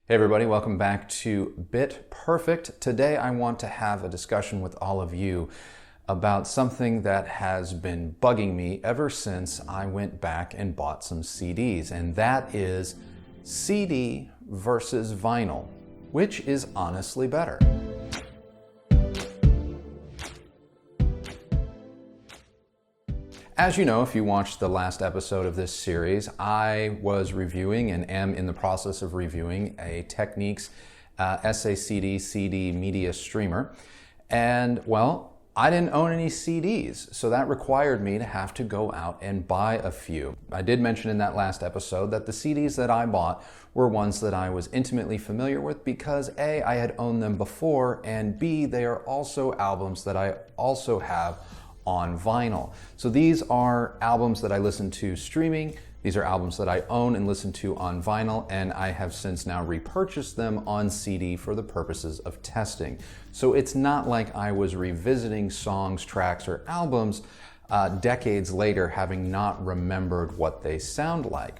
Hey everybody, welcome back to bitPERFECT. Today I want to have a discussion with all of you about something that has been bugging me ever since I went back and bought some CDs, and that is CD versus vinyl. Which is honestly better? As you know, if you watched the last episode of this series, I was reviewing and am in the process of reviewing a Technics SACD CD media streamer. And well, I didn't own any CDs, so that required me to have to go out and buy a few. I did mention in that last episode that the CDs that I bought were ones that I was intimately familiar with because A, I had owned them before, and B, they are also albums that I also have on vinyl. So these are albums that I listen to streaming. These are albums that I own and listen to on vinyl, and I have since now repurchased them on CD for the purposes of testing. So it's not like I was revisiting songs, tracks, or albums decades later, having not remembered what they sound like.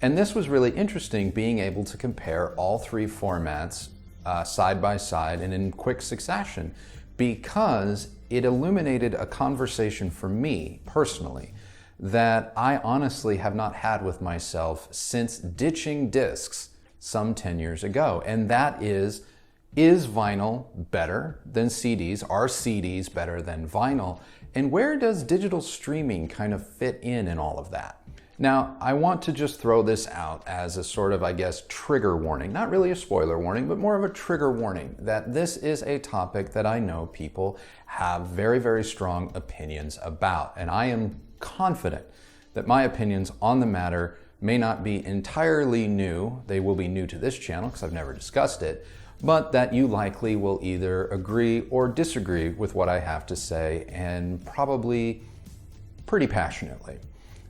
And this was really interesting, being able to compare all three formats side by side and in quick succession, because it illuminated a conversation for me personally that I honestly have not had with myself since ditching discs some 10 years ago. And that is vinyl better than CDs? Are CDs better than vinyl? And where does digital streaming kind of fit in all of that? Now, I want to just throw this out as a sort of, I guess, trigger warning. Not really a spoiler warning, but more of a trigger warning that this is a topic that I know people have very, very strong opinions about. And I am confident that my opinions on the matter may not be entirely new. They will be new to this channel because I've never discussed it, but that you likely will either agree or disagree with what I have to say, and probably pretty passionately.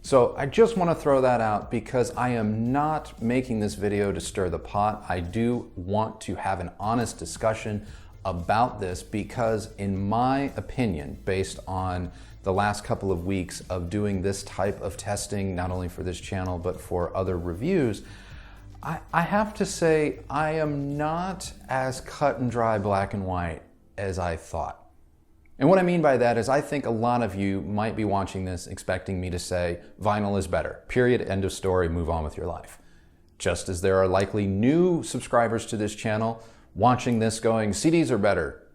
So I just want to throw that out because I am not making this video to stir the pot. I do want to have an honest discussion about this because, in my opinion, based on the last couple of weeks of doing this type of testing, not only for this channel but for other reviews, I have to say I am not as cut and dry, black and white as I thought. And what I mean by that is I think a lot of you might be watching this expecting me to say vinyl is better, period, end of story, move on with your life. Just as there are likely new subscribers to this channel watching this going, CDs are better,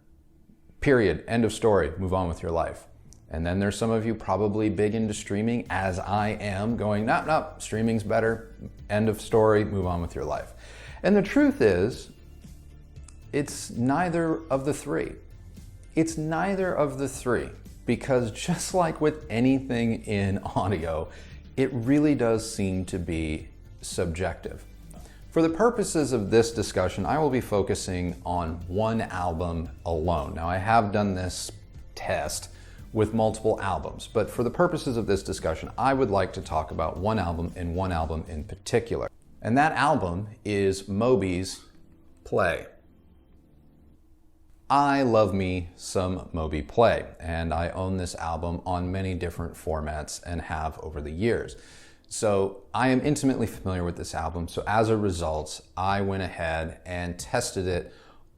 period, end of story, move on with your life. And then there's some of you probably big into streaming, as I am, going, no, streaming's better, end of story, move on with your life. And the truth is, it's neither of the three. It's neither of the three, because just like with anything in audio, it really does seem to be subjective. For the purposes of this discussion, I will be focusing on one album alone. Now, I have done this test with multiple albums, but for the purposes of this discussion, I would like to talk about one album and one album in particular. And that album is Moby's Play. I love me some Moby Play, and I own this album on many different formats and have over the years. So I am intimately familiar with this album, so as a result, I went ahead and tested it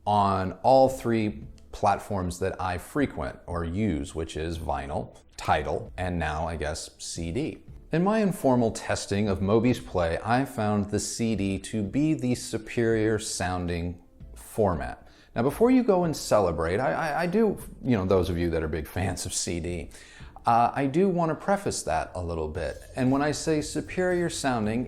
on all three platforms that I frequent or use, which is vinyl, Tidal, and now I guess CD. In my informal testing of Moby's Play, I found the CD to be the superior sounding format. Now, before you go and celebrate, I do, those of you that are big fans of CD, I do want to preface that a little bit. And when I say superior sounding,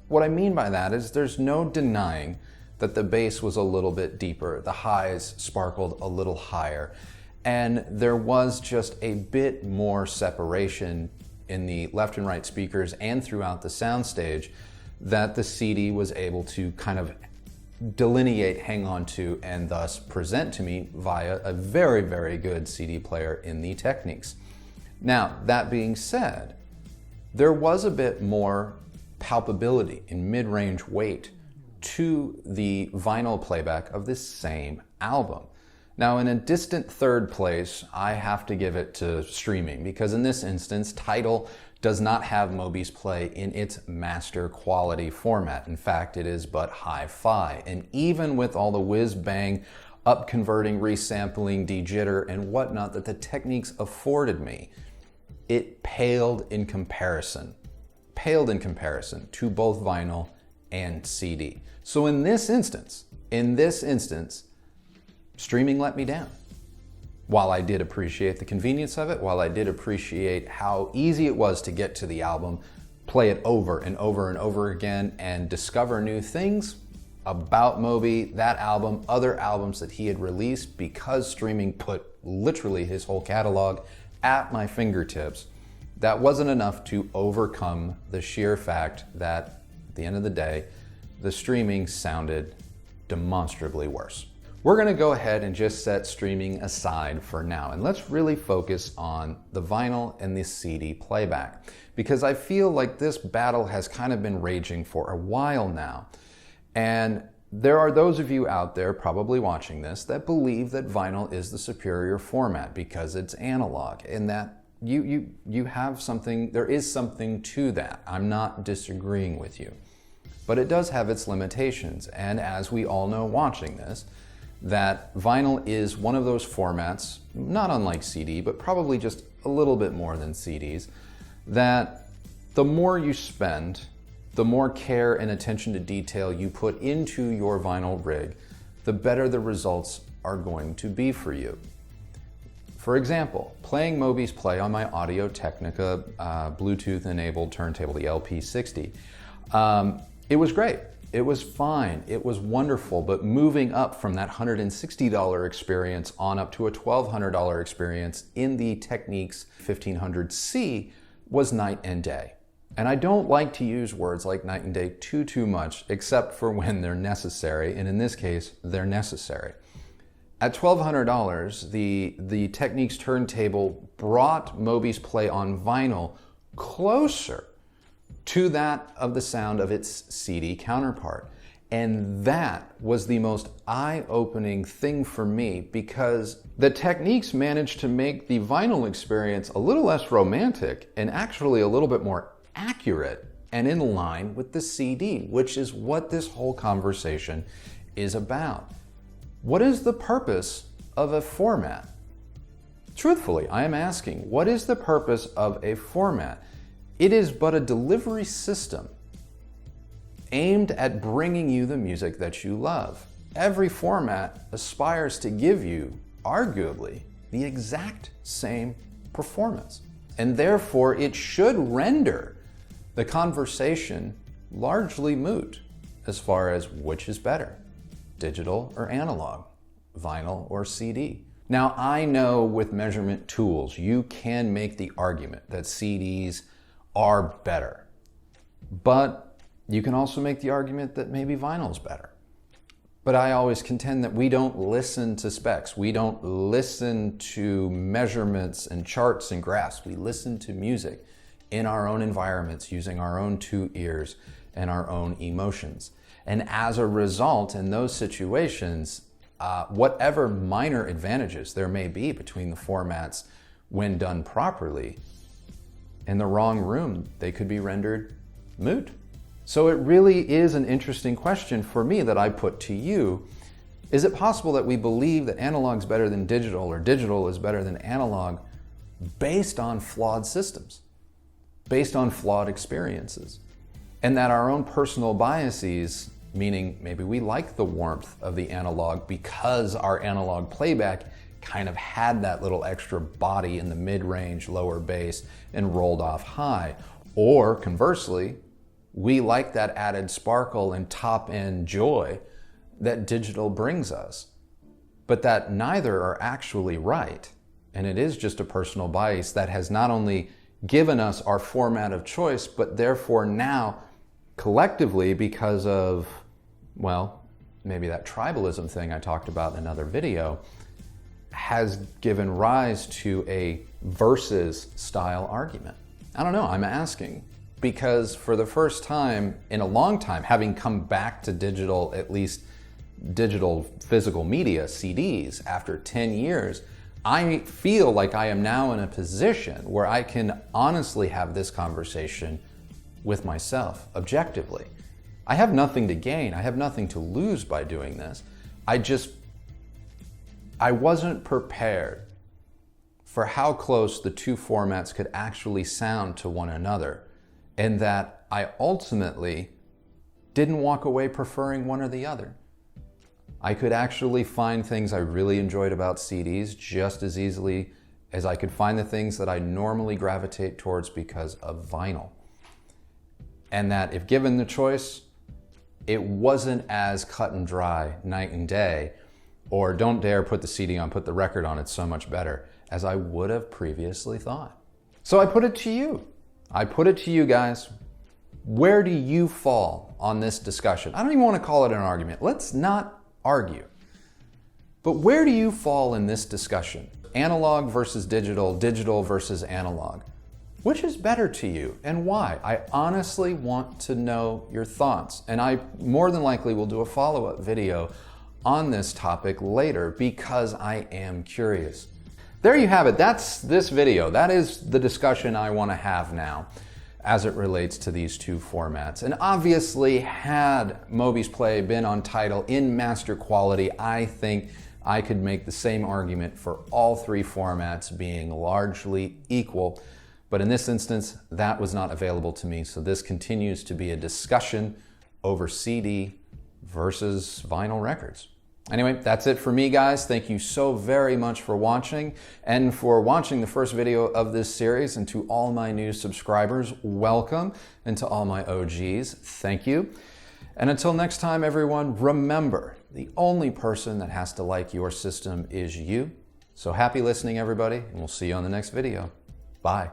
what I mean by that is there's no denying that the bass was a little bit deeper, the highs sparkled a little higher, and there was just a bit more separation in the left and right speakers and throughout the soundstage that the CD was able to kind of delineate, hang on to, and thus present to me via a very, very good CD player in the Technics. Now, that being said, there was a bit more palpability in mid-range weight to the vinyl playback of this same album. Now, in a distant third place, I have to give it to streaming, because in this instance, Tidal does not have Moby's play in its master quality format. In fact, it is but hi-fi. And even with all the whiz-bang, up-converting, resampling, de-jitter, and whatnot that the Technics afforded me, it paled in comparison to both vinyl and CD. So in this instance, streaming let me down. While I did appreciate the convenience of it, while I did appreciate how easy it was to get to the album, play it over and over and over again, and discover new things about Moby, that album, other albums that he had released, because streaming put literally his whole catalog at my fingertips, that wasn't enough to overcome the sheer fact that, at the end of the day, the streaming sounded demonstrably worse. We're going to go ahead and just set streaming aside for now, and let's really focus on the vinyl and the CD playback, because I feel like this battle has kind of been raging for a while now. And there are those of you out there probably watching this that believe that vinyl is the superior format because it's analog, and that you have something, there is something to that. I'm not disagreeing with you, but it does have its limitations. And as we all know watching this, that vinyl is one of those formats, not unlike CD, but probably just a little bit more than CDs, that the more you spend, the more care and attention to detail you put into your vinyl rig, the better the results are going to be for you. For example, playing Moby's play on my Audio-Technica Bluetooth-enabled turntable, the LP60, it was great. It was fine, it was wonderful, but moving up from that $160 experience on up to a $1,200 experience in the Technics 1500C was night and day. And I don't like to use words like night and day too much, except for when they're necessary, and in this case, they're necessary. At $1,200, the Technics turntable brought Moby's play on vinyl closer to that of the sound of its CD counterpart. And that was the most eye-opening thing for me, because the Technics managed to make the vinyl experience a little less romantic and actually a little bit more accurate and in line with the CD, which is what this whole conversation is about. What is the purpose of a format? Truthfully, I am asking, what is the purpose of a format? It is but a delivery system aimed at bringing you the music that you love. Every format aspires to give you, arguably, the exact same performance. And therefore, it should render the conversation largely moot as far as which is better, digital or analog, vinyl or CD. Now, I know with measurement tools, you can make the argument that CDs are better, but you can also make the argument that maybe vinyl's better. But I always contend that we don't listen to specs. We don't listen to measurements and charts and graphs. We listen to music in our own environments, using our own two ears and our own emotions. And as a result, in those situations, whatever minor advantages there may be between the formats when done properly, in the wrong room, they could be rendered moot. So it really is an interesting question for me that I put to you. Is it possible that we believe that analog's better than digital, or digital is better than analog, based on flawed systems, based on flawed experiences, and that our own personal biases, meaning maybe we like the warmth of the analog because our analog playback kind of had that little extra body in the mid-range, lower bass, and rolled off high. Or conversely, we like that added sparkle and top-end joy that digital brings us. But that neither are actually right. And it is just a personal bias that has not only given us our format of choice, but therefore now, collectively, because of, well, maybe that tribalism thing I talked about in another video, has given rise to a versus style argument. I don't know, I'm asking, because for the first time in a long time, having come back to digital, at least digital physical media, CDs, after 10 years, I feel like I am now in a position where I can honestly have this conversation with myself, objectively. I have nothing to gain, I have nothing to lose by doing this. I wasn't prepared for how close the two formats could actually sound to one another, and that I ultimately didn't walk away preferring one or the other. I could actually find things I really enjoyed about CDs just as easily as I could find the things that I normally gravitate towards because of vinyl. And that if given the choice, it wasn't as cut and dry, night and day, or don't dare put the CD on, put the record on, it's so much better, as I would have previously thought. So I put it to you. I put it to you guys. Where do you fall on this discussion? I don't even want to call it an argument. Let's not argue. But where do you fall in this discussion? Analog versus digital, digital versus analog. Which is better to you and why? I honestly want to know your thoughts, and I more than likely will do a follow-up video on this topic later because I am curious. There you have it. That's this video. That is the discussion I want to have now as it relates to these two formats. And obviously, had Moby's Play been on Tidal in master quality, I think I could make the same argument for all three formats being largely equal. But in this instance, that was not available to me. So this continues to be a discussion over CD versus vinyl records. Anyway, that's it for me, guys. Thank you so very much for watching and for watching the first video of this series. And to all my new subscribers, welcome. And to all my OGs, thank you. And until next time, everyone, remember, the only person that has to like your system is you. So happy listening, everybody, and we'll see you on the next video. Bye.